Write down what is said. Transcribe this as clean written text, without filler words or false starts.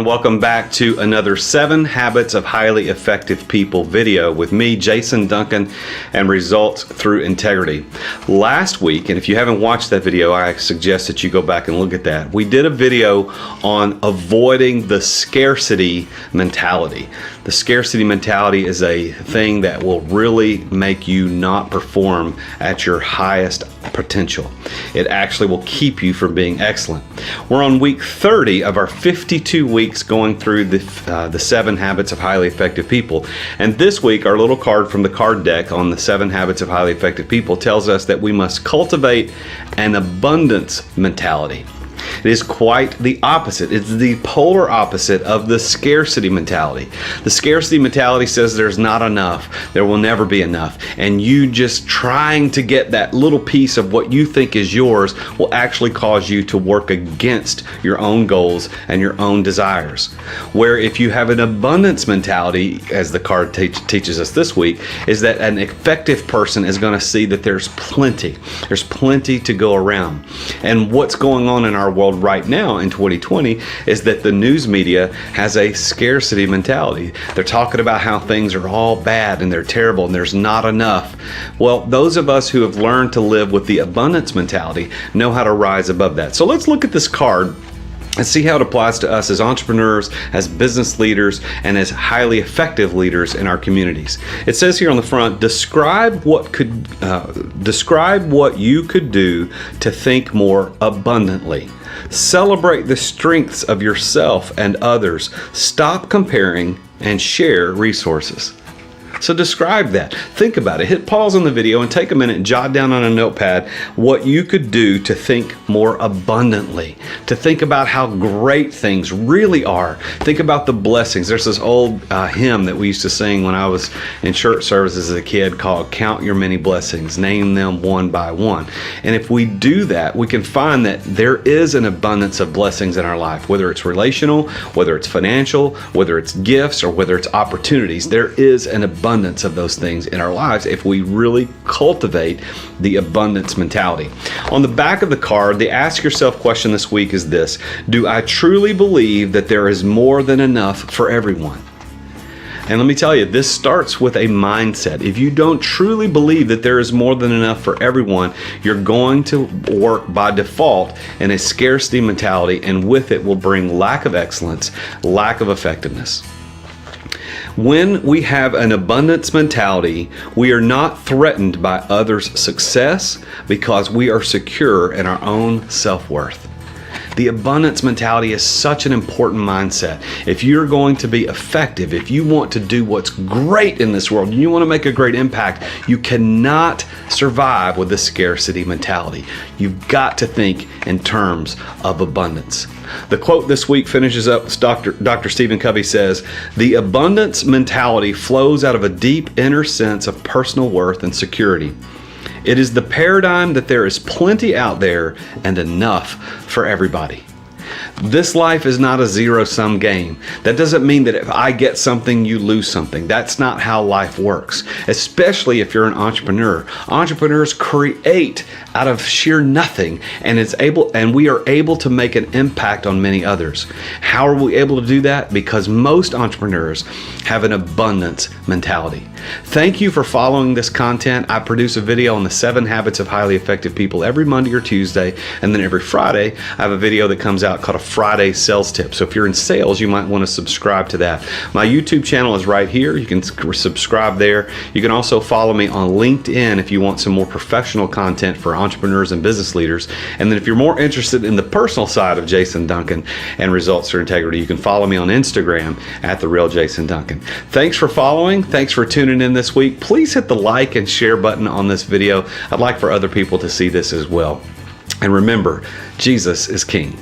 everyone. Welcome back to another 7 Habits of Highly Effective People video with me, Jason Duncan, and Results Through Integrity. Last week, and if you haven't watched that video, I suggest that you go back and look at that. We did a video on avoiding the scarcity mentality. The scarcity mentality is a thing that will really make you not perform at your highest potential. It actually will keep you from being excellent. We're on week 30 of our 52 weeks going through the 7 Habits of Highly Effective People. And this week, our little card from the card deck on the 7 Habits of Highly Effective People tells us that we must cultivate an abundance mentality. It is quite the opposite. It's the polar opposite of the scarcity mentality. The scarcity mentality says there's not enough, there will never be enough, and you just trying to get that little piece of what you think is yours will actually cause you to work against your own goals and your own desires. Where if you have an abundance mentality, as the card teaches us this week, is that an effective person is going to see that there's plenty to go around. And what's going on in our world right now in 2020 is that the news media has a scarcity mentality. They're talking about how things are all bad and they're terrible and there's not enough. Well, those of us who have learned to live with the abundance mentality know how to rise above that. So let's look at this card and see how it applies to us as entrepreneurs, as business leaders, and as highly effective leaders in our communities. It says here on the front, describe what you could do to think more abundantly. Celebrate the strengths of yourself and others. Stop comparing and share resources. So describe that. Think about it. Hit pause on the video and take a minute and jot down on a notepad what you could do to think more abundantly, to think about how great things really are. Think about the blessings. There's this old hymn that we used to sing when I was in church services as a kid called Count Your Many Blessings, Name Them One by One. And if we do that, we can find that there is an abundance of blessings in our life, whether it's relational, whether it's financial, whether it's gifts, or whether it's opportunities. There is an abundance of those things in our lives if we really cultivate the abundance mentality. On the back of the card, the ask yourself question this week is this: do I truly believe that there is more than enough for everyone? And let me tell you, this starts with a mindset. If you don't truly believe that there is more than enough for everyone, you're going to work by default in a scarcity mentality, and with it will bring lack of excellence, lack of effectiveness. When we have an abundance mentality, we are not threatened by others' success because we are secure in our own self-worth. The abundance mentality is such an important mindset. If you're going to be effective, if you want to do what's great in this world, and you want to make a great impact, you cannot survive with the scarcity mentality. You've got to think in terms of abundance. The quote this week finishes up with Dr. Stephen Covey says, "The abundance mentality flows out of a deep inner sense of personal worth and security. It is the paradigm that there is plenty out there and enough for everybody." This life is not a zero-sum game. That doesn't mean that if I get something, you lose something. That's not how life works, especially if you're an entrepreneur. Entrepreneurs create out of sheer nothing, and we are able to make an impact on many others. How are we able to do that? Because most entrepreneurs have an abundance mentality. Thank you for following this content. I produce a video on the 7 Habits of Highly Effective People every Monday or Tuesday, and then every Friday I have a video that comes out called a Friday Sales Tip. So if you're in sales, you might want to subscribe to that. My YouTube channel is right here. You can subscribe there. You can also follow me on LinkedIn if you want some more professional content for entrepreneurs and business leaders. And then if you're more interested in the personal side of Jason Duncan and Results Through Integrity, you can follow me on Instagram at The Real Jason Duncan. Thanks for following. Thanks for tuning in this week. Please hit the like and share button on this video. I'd like for other people to see this as well. And remember, Jesus is King.